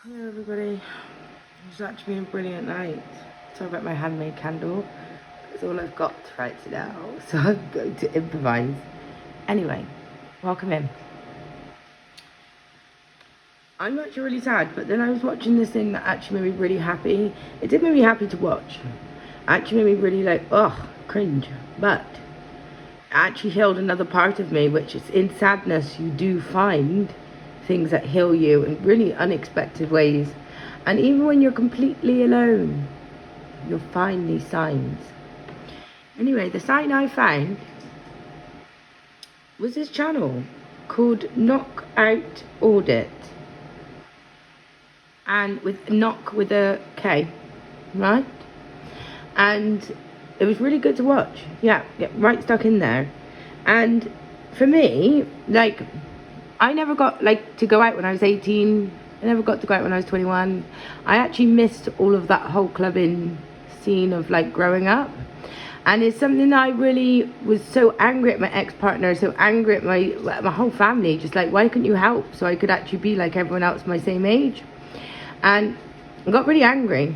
Hello everybody, it's actually been a brilliant night. Sorry about my handmade candle, it's all I've got right now, so I'm going to improvise. Anyway, welcome in. I'm actually really sad, but then I was watching this thing that actually made me really happy. It did make me happy to watch. Actually made me really like, cringe. But it actually healed another part of me, which is in sadness you do find things that heal you in really unexpected ways. And even when you're completely alone, you'll find these signs. Anyway, the sign I found was this channel called Knockout Audit. And with knock with a K, right? And it was really good to watch. Yeah, get right stuck in there. And for me, like, I never got to go out when I was 18. I never got to go out when I was 21. I actually missed all of that whole clubbing scene of growing up. And it's something that I really was so angry at my ex-partner, so angry at my whole family, just why couldn't you help so I could actually be like everyone else my same age? And I got really angry.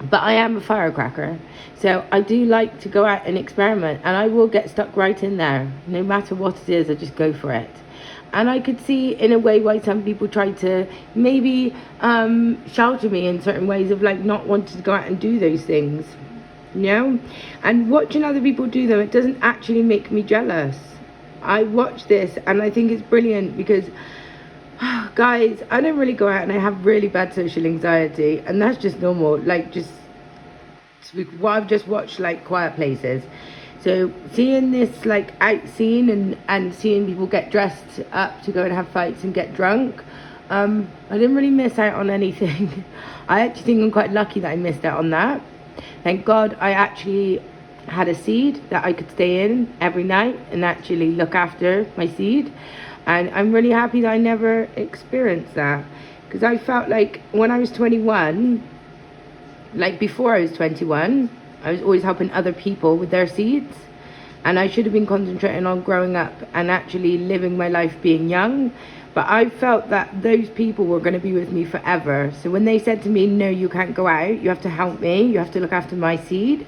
But I am a firecracker, so I do like to go out and experiment, and I will get stuck right in there. No matter what it is, I just go for it. And I could see in a way why some people try to maybe shelter me in certain ways of not wanting to go out and do those things, you know? And watching other people do them, it doesn't actually make me jealous. I watch this and I think it's brilliant because guys, I don't really go out and I have really bad social anxiety, and that's just normal. I've just watched Quiet Places. So seeing this out scene and seeing people get dressed up to go and have fights and get drunk, I didn't really miss out on anything. I actually think I'm quite lucky that I missed out on that. Thank God I actually had a seed that I could stay in every night and actually look after my seed. And I'm really happy that I never experienced that, because I felt like when I was 21, before I was 21, I was always helping other people with their seeds, and I should have been concentrating on growing up and actually living my life being young. But I felt that those people were going to be with me forever. So when they said to me, no, you can't go out, you have to help me, you have to look after my seed,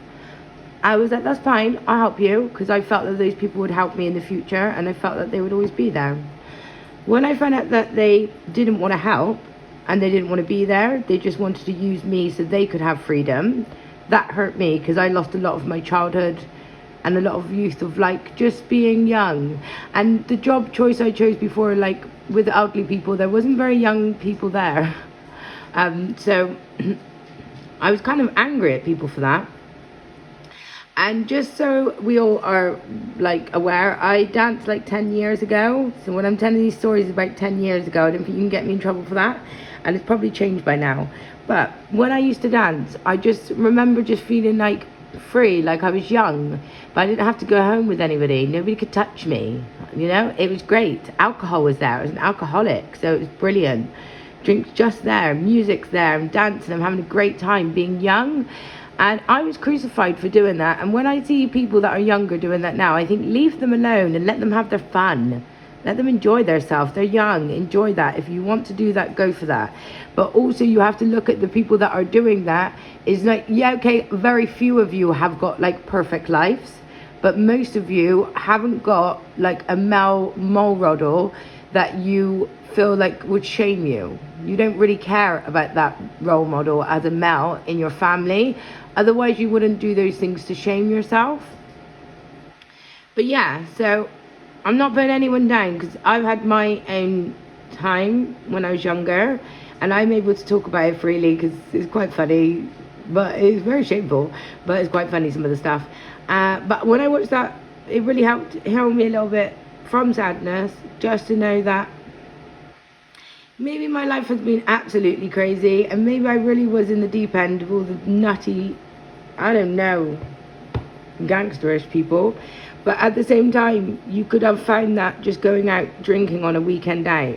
I was like, that's fine, I'll help you, because I felt that those people would help me in the future, and I felt that they would always be there. When I found out that they didn't want to help, and they didn't want to be there, they just wanted to use me so they could have freedom, that hurt me, because I lost a lot of my childhood and a lot of youth of just being young. And the job choice I chose before, with elderly people, there wasn't very young people there. So I was kind of angry at people for that. And just so we all are aware, I danced 10 years ago. So when I'm telling these stories about 10 years ago, I don't think you can get me in trouble for that. And it's probably changed by now. But when I used to dance, I just remember just feeling free, I was young. But I didn't have to go home with anybody. Nobody could touch me. You know, it was great. Alcohol was there. I was an alcoholic, so it was brilliant. Drinks just there, music's there, I'm dancing, I'm having a great time being young. And I was crucified for doing that. And when I see people that are younger doing that now, I think leave them alone and let them have their fun. Let them enjoy themselves. They're young. Enjoy that. If you want to do that, go for that. But also you have to look at the people that are doing that. Is yeah, okay, very few of you have got perfect lives. But most of you haven't got a male role model that you feel would shame you. You don't really care about that role model as a male in your family. Otherwise you wouldn't do those things to shame yourself. But yeah, so I'm not putting anyone down, because I've had my own time when I was younger, and I'm able to talk about it freely because it's quite funny, but it's very shameful, but it's quite funny, some of the stuff. But when I watched that, it really helped heal me a little bit from sadness, just to know that maybe my life has been absolutely crazy, and maybe I really was in the deep end of all the nutty, I don't know, gangsterish people. But at the same time, you could have found that just going out drinking on a weekend out,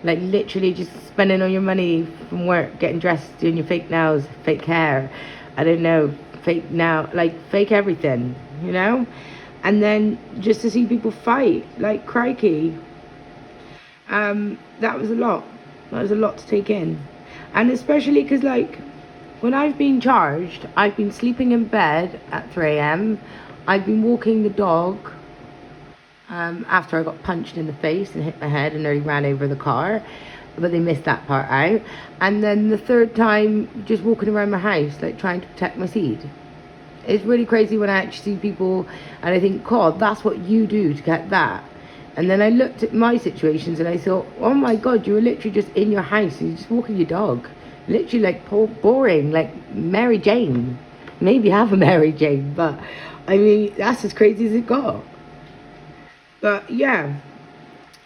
literally just spending all your money from work, getting dressed, doing your fake nails, fake hair, I don't know, fake now, fake everything, you know? And then just to see people fight, crikey, that was a lot. That was a lot to take in. And especially because, like, when I've been charged, I've been sleeping in bed at 3 a.m. I've been walking the dog after I got punched in the face and hit my head and nearly ran over the car. But they missed that part out. And then the third time, just walking around my house, like trying to protect my seed. It's really crazy when I actually see people and I think, God, that's what you do to get that. And then I looked at my situations and I thought, oh my God, you were literally just in your house and you're just walking your dog. Literally like boring, like Mary Jane. Maybe have a Mary Jane, but I mean, that's as crazy as it got. But yeah,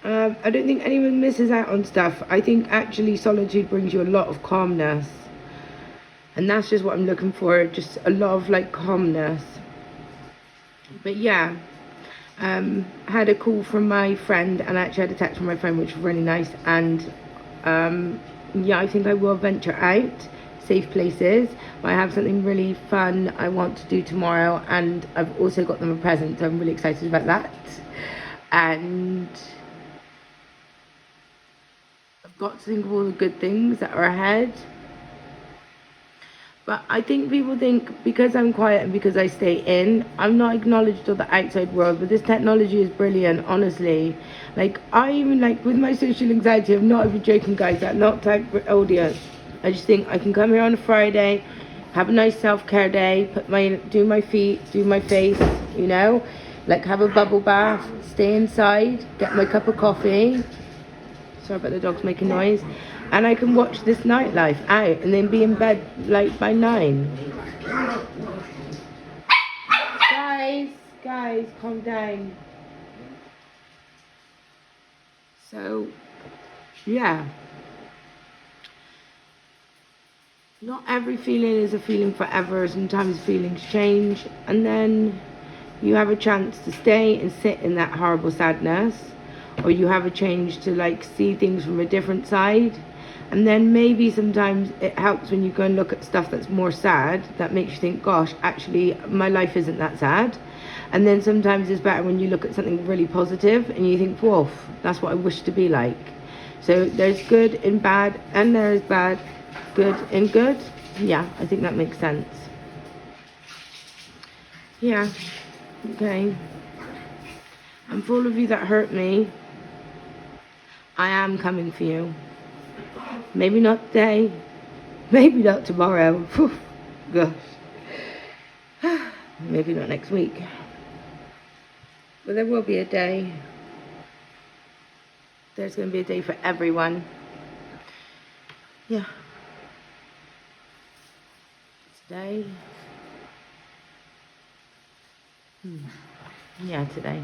I don't think anyone misses out on stuff. I think actually solitude brings you a lot of calmness. And that's just what I'm looking for, just a lot of like calmness. But yeah, had a call from my friend and I actually had a text from my friend, which was really nice. And yeah, I think I will venture out, safe places. But I have something really fun I want to do tomorrow, and I've also got them a present, so I'm really excited about that. And I've got to think of all the good things that are ahead. But I think people think because I'm quiet and because I stay in, I'm not acknowledged to the outside world. But this technology is brilliant, honestly. Like, I even, like, with my social anxiety, I'm not even joking, guys, that not type for audience. I just think I can come here on a Friday, have a nice self-care day, do my feet, do my face, you know? Like, have a bubble bath, stay inside, get my cup of coffee. Sorry about the dogs making noise. And I can watch this nightlife out and then be in bed like by 9. Guys, calm down. So, yeah. Not every feeling is a feeling forever. Sometimes feelings change. And then you have a chance to stay and sit in that horrible sadness. Or you have a change to like see things from a different side. And then maybe sometimes it helps when you go and look at stuff that's more sad, that makes you think, gosh, actually my life isn't that sad. And then sometimes it's better when you look at something really positive and you think, whoa, that's what I wish to be like. So there's good in bad and there's bad, good in good. Yeah, I think that makes sense. Yeah, okay. And for all of you that hurt me, I am coming for you. Maybe not today, maybe not tomorrow. Whew, gosh. Maybe not next week. But there will be a day. There's going to be a day for everyone. Yeah. Today. Yeah, today.